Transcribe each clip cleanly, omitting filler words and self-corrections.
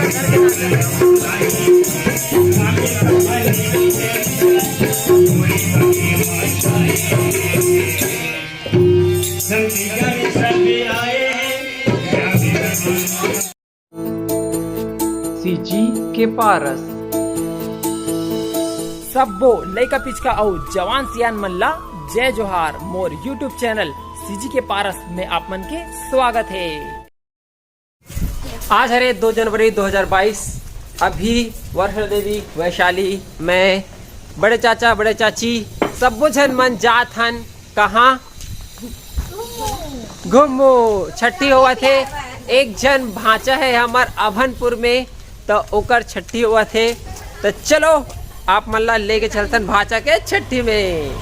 CG के पारस सबो लइका पिचका और जवान सियान मल्ला जय जोहार मोर यूट्यूब चैनल सीजी के पारस में आप मन के स्वागत है। आज है 2 जनवरी 2022। अभी वर्षा देवी, वैशाली, मैं, बड़े चाचा बड़े चाची सबो जन मन जात हन कहाँ घूमो। छठी हुआ थे, एक जन भांचा है हमार अभनपुर में, तो ओकर छठी हुआ थे। तो चलो आप मल्ला लेके चलतन भांचा के छठी में।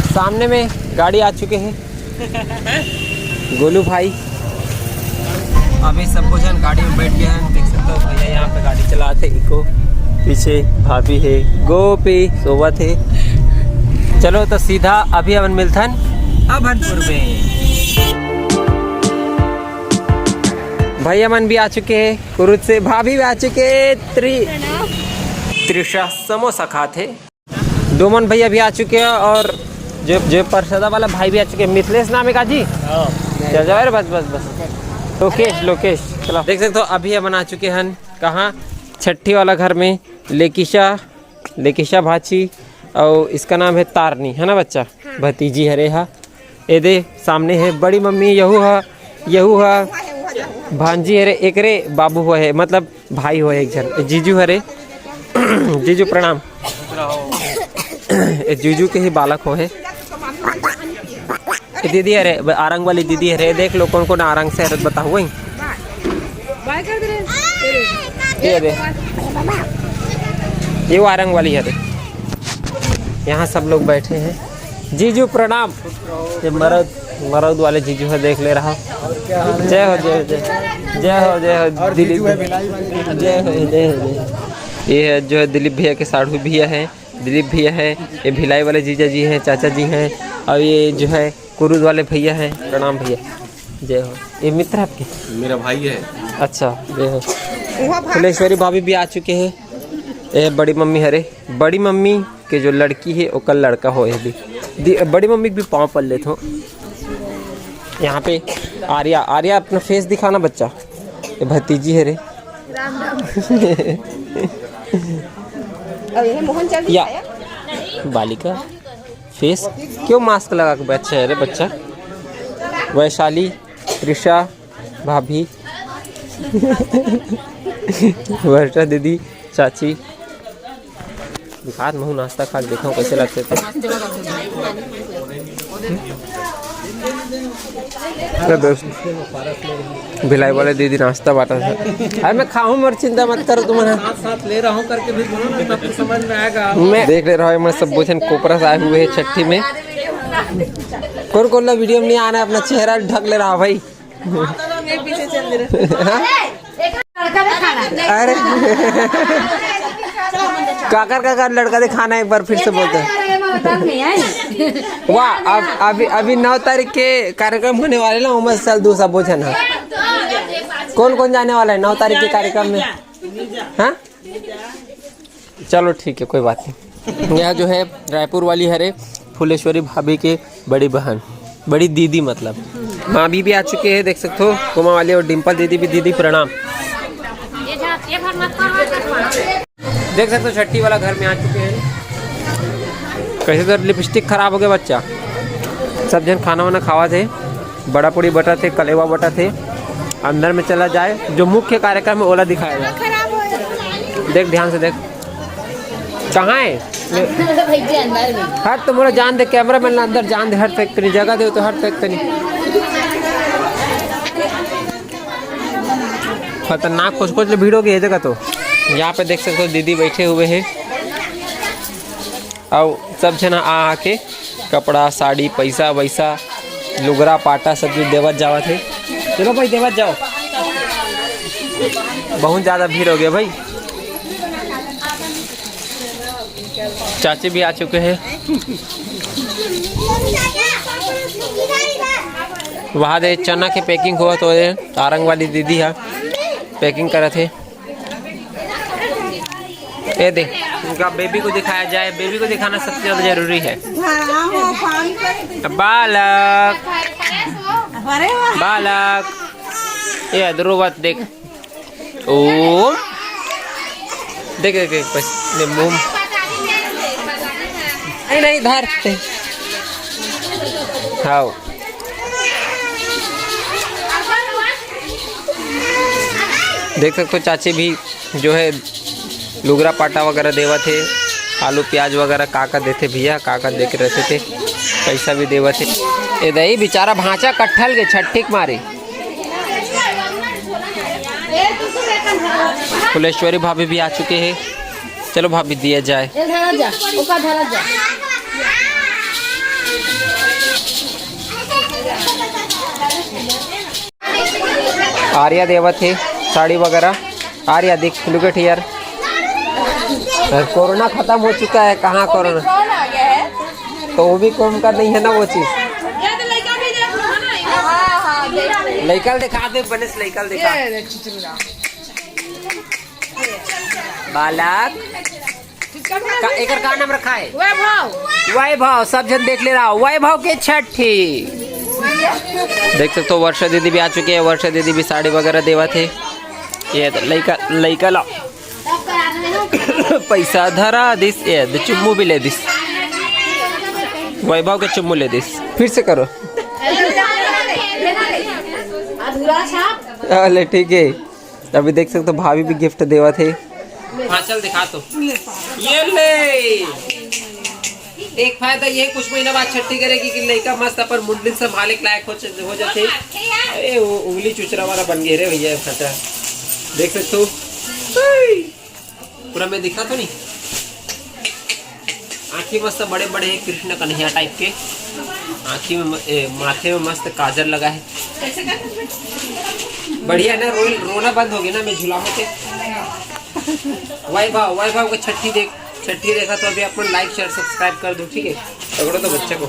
सामने में गाड़ी आ चुके हैं गोलू भाई। अभी सब कुछ गाड़ी में बैठ गए हैं, देख सकते हो भैया यहाँ पे गाड़ी चलाते इको। पीछे भाभी है, गोपी सोवत है। चलो तो सीधा अभी अपन मिलथन अभनपुर में। भैया मन भी आ चुके हैं कुरुद से, भाभी भी आ चुके हैं। त्रिशा समोसा खाते। डोमन भैया भी आ चुके हैं और जो परसदा वाला भाई भी आ चुके हैं। मिथिलेश नाम है का जी? चल बस बस बस। लोकेश चलो। देख सकते हो अभी अपन आ चुके हैं कहाँ छठी वाला घर में। लेकिशा भाची और इसका नाम है तारनी, है ना बच्चा? भतीजी हरे हा। ये दे सामने है बड़ी मम्मी, यहू हा भांजी हरे, एक रे बाबू हुआ है, मतलब भाई हुआ है एक जन। जीजू हरे जीजू प्रणाम। जीजू के ही बालक हो है। दीदी अरे आरंग वाली दीदी अरे, देख लो कौन कौन आरंग से अरे बताओ वही। ये वो आरंग वाली है। यहाँ सब लोग बैठे हैं। जीजू प्रणाम। ये मरद वाले जीजू है, देख ले रहा। जय हो जय जय जय हो जय हो दिलीप जय हो जय हो। ये है जो है दिलीप भैया के साढ़ू भैया है, दिलीप भैया है। ये भिलाई वाले जीजा जी हैं, चाचा जी हैं। और ये जो है कुरुद वाले भैया हैं। प्रणाम भैया, जय हो। ये मित्र आपके? मेरा भाई है। अच्छा जय हो। फुलेश्वरी भाभी भी आ चुके हैं। ये बड़ी मम्मी हरे, बड़ी मम्मी के जो लड़की है वो कल लड़का हो है भी। बड़ी मम्मी भी पाँव पल लेते हो। यहाँ पे आर्या अपना फेस दिखाना बच्चा। ये भतीजी है रे। या बालिका फेस क्यों मास्क लगा के बच्चा है रे बच्चा? वैशाली, त्रिशा भाभी, वर्षा दीदी, चाची। दिखा मैं नाश्ता खा के देखा कैसे लगते थे। भिलाई वाले दीदी नाश्ता बांटा था। अरे मैं खाऊं मर, चिंता मत करो, तुम्हारा साथ ले रहा हूं करके भी बोलो ना, तो समझ में आएगा। मैं देख ले रहा हूँ। मैं सब भोजन कोपरा से आए हुए हैं छठी में। कौन वीडियो में नहीं आना, अपना चेहरा ढक ले रहा भाई। पीछे चल रहा। अरे काकर लड़का दिखाना, एक बार फिर से बोलते हैं। वाह, अभी 9 तारीख के कार्यक्रम होने वाले ना उमर साल दूसरा भोजन है। कौन कौन जाने वाला है 9 तारीख के कार्यक्रम में? हाँ चलो ठीक है, कोई बात नहीं। यह जो है रायपुर वाली हरे फुलेश्वरी भाभी के बड़ी बहन, बड़ी दीदी मतलब। माँ भी आ चुके हैं, देख सकते हो। कुमा वाली और डिम्पल दीदी भी। दीदी प्रणाम। देख सकते हो छठी वाला घर में आ चुके हैं। कैसे तो लिपस्टिक खराब हो गया बच्चा। सब जन खाना वाना खावा थे, बड़ा पूड़ी बटा थे, कलेवा बटा थे। अंदर में चला जाए, जो मुख्य कार्यक्रम है ओला दिखाया जाए। देख ध्यान से देख, कहाँ है हट। तो मोरा जान दे, कैमरा मैन अंदर जान दे। हट फेंक करी जगह दे तो हट फेंक करी। खतरनाक कुछ भीड़ हो गई है जगह। तो यहाँ पे देख सकते हो दीदी बैठे हुए हैं और सब जना आके कपड़ा साड़ी पैसा वैसा लुगरा पाटा सब चीज देवत जावा थे। चलो भाई देवत जाओ। बहुत ज़्यादा भीड़ हो गया भाई। चाची भी आ चुके हैं। वहाँ दे चना के पैकिंग हुआ तो आरंग वाली दीदी है पैकिंग करे थे। ये देख, उनका बेबी को दिखाया जाए, बेबी को दिखाना सबसे ज्यादा जरूरी है। बालक बालक, ये ध्रुवत देख, ओ देख देख देख, बस मुंह नहीं नहीं धर, हाँ देख सकते हो। चाची भी जो है लुगरा पाटा वगैरह देवा थे, आलू प्याज वगैरह काका देते भैया, काका दे के रहते थे, पैसा भी देवा थे। ए दही बेचारा भांचा कट्ठल के छठिक मारे। फुलेश्वरी भाभी भी आ चुके हैं, चलो भाभी दिया जाए। आर्या देवा थे साड़ी वगैरह। आर्या देख, लुक एट हियर, कोरोना खत्म हो चुका है। कहाँ कोरोना तो वो भी कम का नहीं है ना वो चीज। लइकल दिखा दे, बनेस लइकल दिखा। बालक एक का नाम रखा है वैभव, सब जन देख ले रहा हो, वैभव के छठी। देख सकते हो वर्षा दीदी भी आ चुकी है। वर्षा दीदी भी साड़ी वगैरह देवा थे। ये लइका लइका ला पैसा धरा दिस, ये चुम्मू भी ले दिस, वैभव के चुम्मू ले दिस। फिर से करो। अरे ठीक है। अभी देख सकते हो भाभी भी गिफ्ट देवा थे। हाँ चल दिखा तो, ये ले। एक फायदा ये कुछ महीना बाद छठी करेगी कि लड़का मस्त अपन मुंडली संभाले के लायक हो जाते। अरे वो उंगली चुचरा वाला बन गए रे भैया फटा। देख सकते हो पूरा मैं दिखा तो नहीं। आँखी मस्त बड़े बड़े हैं, कृष्ण कन्हैया टाइप के। आँखी में माथे में मस्त काजल लगा है, बढ़िया है ना। रोना बंद हो गया ना, मैं झुलाऊं के। वैभव को छठी देखा तो अभी अपन लाइक शेयर सब्सक्राइब कर दो, ठीक है। पकड़ो तो बच्चे को।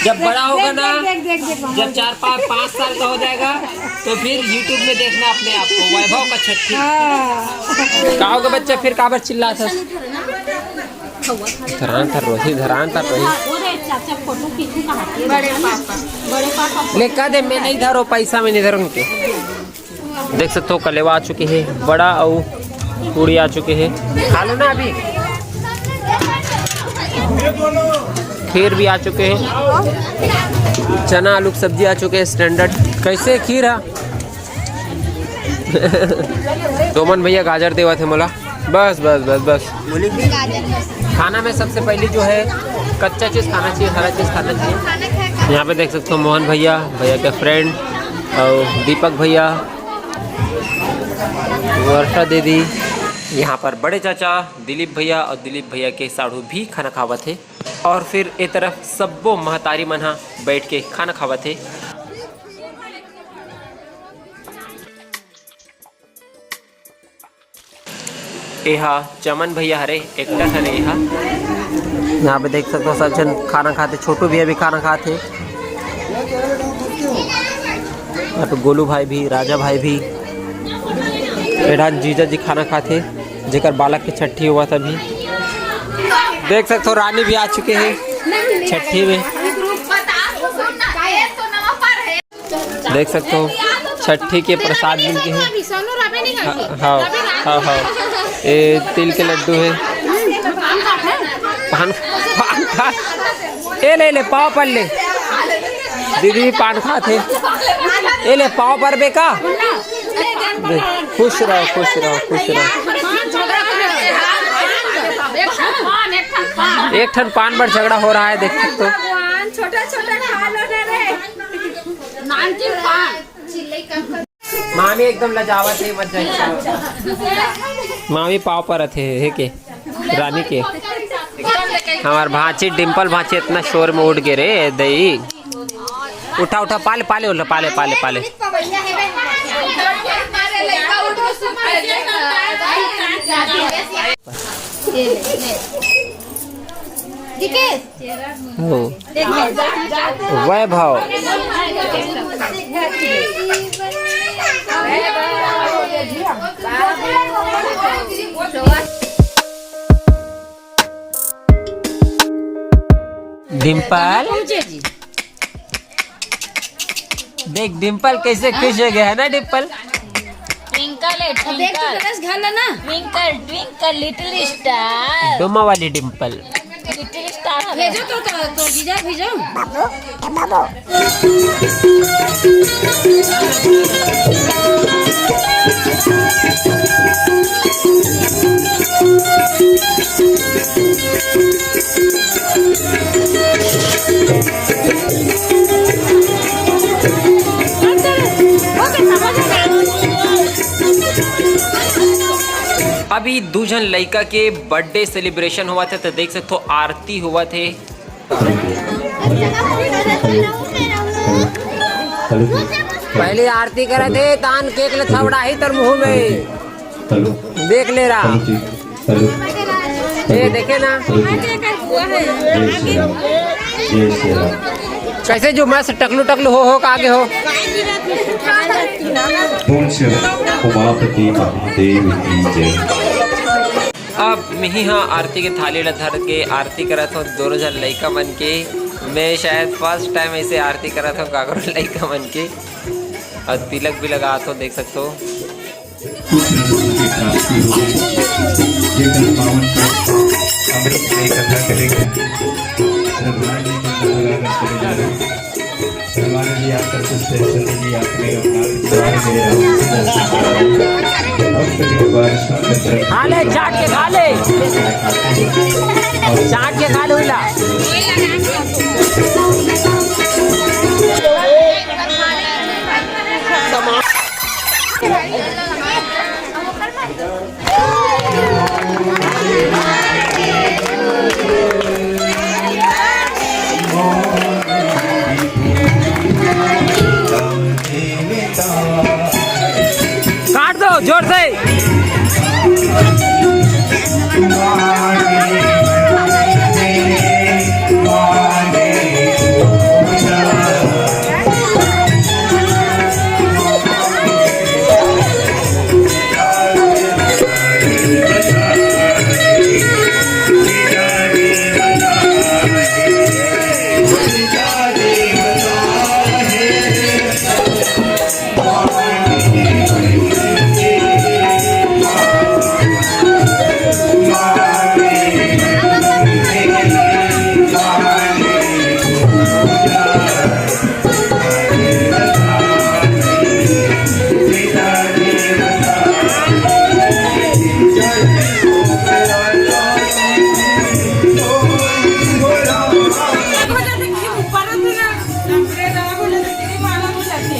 जब बड़ा होगा ना, जब 4-5 साल का हो जाएगा तो फिर YouTube में देखना अपने आप को, वैभव का छठी। कहा होगा बच्चा फिर काबर चिल्ला था। धरान था रोही। ले कह दे, मैं नहीं धरो, पैसा में नहीं धरूँ के। देख सकते हो कलेवा आ चुके हैं, बड़ा और पूड़ी आ चुके हैं। खा लो ना अभी। खीर भी आ चुके हैं, चना आलू की सब्जी आ चुके हैं स्टैंडर्ड। कैसे खीर है? दोमन भैया गाजर देवा थे मोला। बस बस बस बस। खाना में सबसे पहले जो है कच्चा चीज़ खाना चाहिए, हरा चीज़ खाना चाहिए। यहाँ पे देख सकते हो मोहन भैया, भैया के फ्रेंड, और दीपक भैया, वर्षा दीदी, यहाँ पर बड़े चाचा दिलीप भैया और दिलीप भैया के साढ़ू भी खाना खावा थे। और फिर एक तरफ सबो महतारी मना बैठ के खाना खावा थे। यहाँ चमन भैया हरे एकटा हरे। यहाँ पे देख सकते हो सब जन खाना खाते। छोटू भैया भी खाना खाते। यहाँ पे गोलू भाई भी, राजा भाई भी, जीजा जी खाना खाते, जेकर बालक के छठी हुआ था भी। देख सकते हो रानी भी आ चुके हैं छठी में। देख सकते हो छठी के प्रसाद मिलते हैं। हाँ हाँ हाँ, ये तिल के लड्डू है। पान खा, ए ले पाव पर ले। दीदी भी पान खाते। ए ले पाव पर बेका। खुश रहो खुश रहो खुश रहो। एक ठन पान पर झगड़ा हो रहा है, देख सकते हो। छोटा छोटा खा लो रे। मामी एकदम लजावत है, मत जाइए। मामी पाव पर थे है के रानी के। हमार भांची डिम्पल भांची इतना शोर में उठ गए रे दही। उठा उठा पाले पाले उठा पाले पाले पाले। वैभव डिम्पल देख, डिम्पल कैसे खुश हो गया है ना डिम्पल। ट्विंकल है देख तो ट्विंकल गणेश घर लेना। Twinkle twinkle little star Doma वाली डिम्पल। लिटिल स्टार भेजो तो जीजा भेजो। अभी दूजन लड़का के बर्थडे सेलिब्रेशन हुआ था तो देख सकते हो आरती हुआ थे। पहले आरती करे थे तान केक ले थवड़ा ही तर मुंह में देख ले रहा। ये देखे ना कैसे जो मस्त टकलू टकलू हो का आगे हो। उमापति महादेव की जय। अब मैं ही हाँ आरती के थाली ला धर के आरती करा था दोनों जन लड़का बन के। मैं शायद फर्स्ट टाइम ऐसे आरती करा था काकरो लड़का बन के और तिलक भी लगा तो देख सकते हो। खा ले चाट के खा ले, चाट के खा ले उला। काट दो जोर से।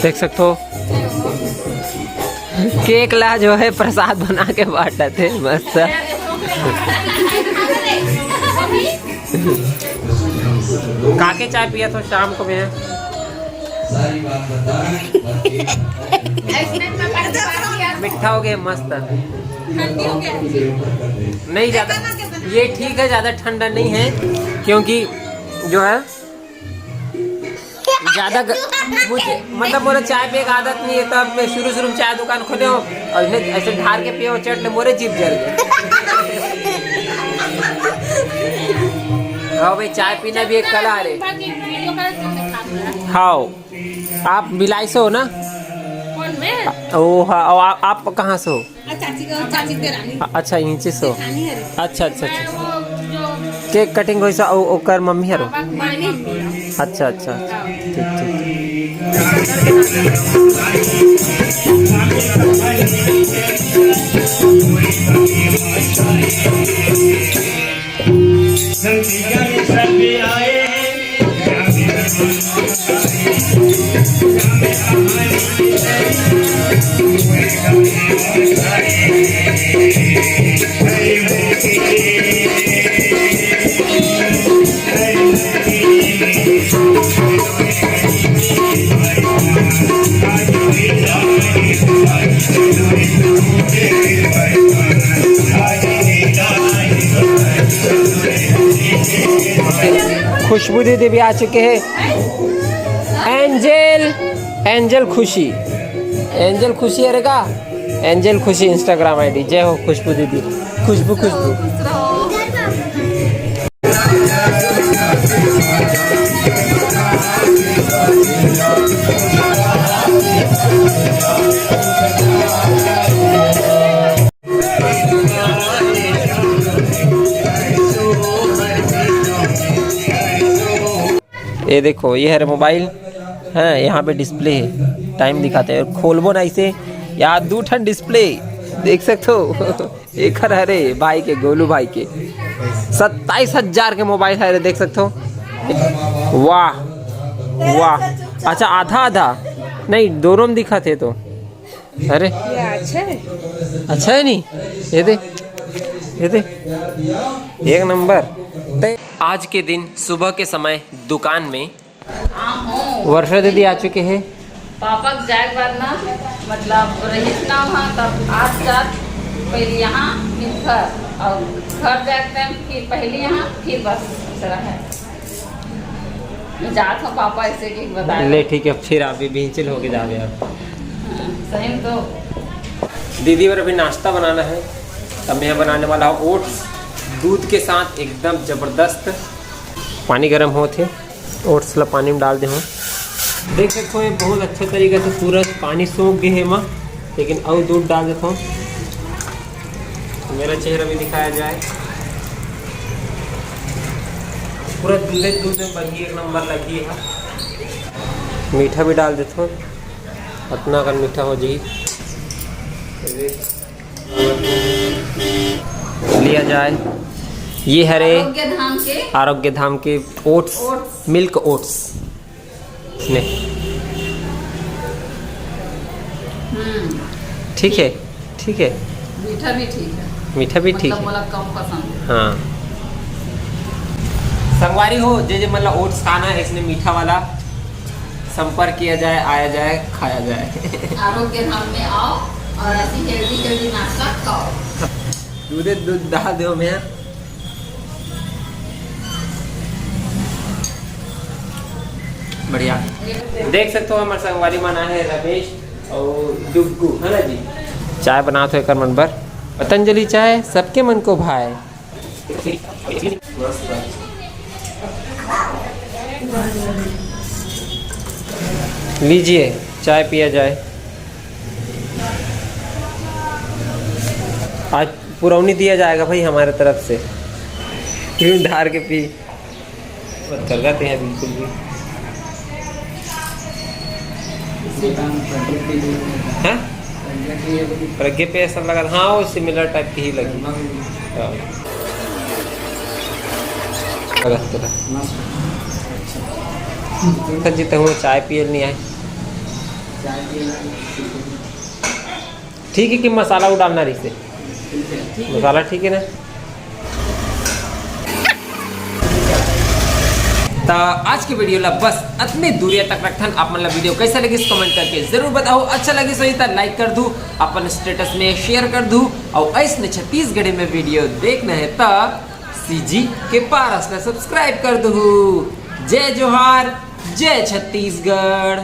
देख सकते हो केक ला जो है प्रसाद बना के बांटा थे मस्त। काके चाय पिया था शाम को मैं। मीठा हो गया मस्त, नहीं ज्यादा ये ठीक है, ज्यादा ठंडा नहीं है क्योंकि जो है ज्यादा मुझे मतलब मोरे चाय पे एक आदत नहीं है। तब मैं शुरू में चाय दुकान खोले हो और इन्हें ऐसे ढार के पियो चट ले मोरे जीभ जल गए। हाँ भाई चाय पीना भी एक कला है। हाँ आप बिलाई से हो ना? ओ हाँ आप कहाँ से हो? अच्छा नीचे से हो। अच्छा अच्छा अच्छा केक कटिंग हो ओकर मम्मी हरो। अच्छा अच्छा ठीक खुशबू दीदी भी आ चुके हैं। एंजल खुशी रहेगा। एंजल खुशी इंस्टाग्राम आईडी। जय हो खुशबू दीदी। खुशबू ये देखो ये है मोबाइल है, यहाँ पे डिस्प्ले है, टाइम दिखाते हैं। खोलबो ना इसे यार, 2 ठन डिस्प्ले देख सकते हो। एक हरे भाई के, गोलू भाई के 27,000 के मोबाइल है, देख सकते हो। वाह वाह, अच्छा आधा आधा नहीं, दोनों में दिखा थे तो। अरे अच्छा है नहीं, ये दे एक नंबर। आज के दिन सुबह के समय दुकान में वर्षा दीदी आ चुके हैं। पापा के जाए के बाद ना, मतलब रहीस ना वहाँ, तब आज जात पहले यहाँ फिर घर, और घर जाते टाइम फिर पहले यहाँ फिर बस ऐसा है। जात हो पापा ऐसे कि बता ले ठीक है, फिर अभी भींचल होके जावे आप। सही में तो दीदी और अभी नाश्ता बनाना है, तब मैं बनाने वाला हूँ ओट्स दूध के साथ, एकदम ज़बरदस्त। पानी गर्म होते, ओट्स ला पानी में डाल दे हूँ। देख सकते हो बहुत अच्छे तरीके से पूरा पानी सूख गए है माँ, लेकिन और दूध डाल देता हूँ, मेरा चेहरा भी दिखाया जाए। पूरा दूध में बनी एक नंबर लगी है। मीठा भी डाल देता हूँ, अपना अगर मीठा हो जाए लिया जाए। ये हरे आरोग्य धाम के ओट्स, मिल्क ओट्स ने, ठीक है ठीक है, मीठा भी ठीक है, मीठा भी ठीक मतलब है, कम पसंद है। हाँ। संगवारी हो जे मतलब ओट्स खाना है, इसने मीठा वाला संपर्क किया जाए, आया जाए, खाया जाए। आरोग्य धाम में आओ और ऐसी हेल्दी नाश्ता खाओ। दूध डाल दो मैं, बढ़िया। देख सकते हो हमारे संगवारी बना है रमेश और डुग्गू, है ना जी। चाय बना तो एक मन पर, पतंजलि चाय सबके मन को भाए। लीजिए चाय पिया जाए। आज पुरौनी दिया जाएगा भाई हमारे तरफ से, क्यों धार के पी मत कर जाते हैं बिल्कुल भी। हैं प्रज्ञा पे ऐसा लगा, हाँ वो सिमिलर टाइप की ही लगी। जीते हुए चाय पिए नहीं आए, ठीक है कि मसाला डालना रही से, मसाला ठीक है ना। तो आज की वीडियो ला बस इतनी दूरिया तक रखन। आप मतलब वीडियो कैसा लगी कमेंट करके जरूर बताओ। अच्छा लगे सही तो लाइक कर दूँ, अपन स्टेटस में शेयर कर दूँ, और ऐसे छत्तीसगढ़ी में वीडियो देखना है तो सीजी के पारस में सब्सक्राइब कर दूँ। जय जोहार, जय छत्तीसगढ़।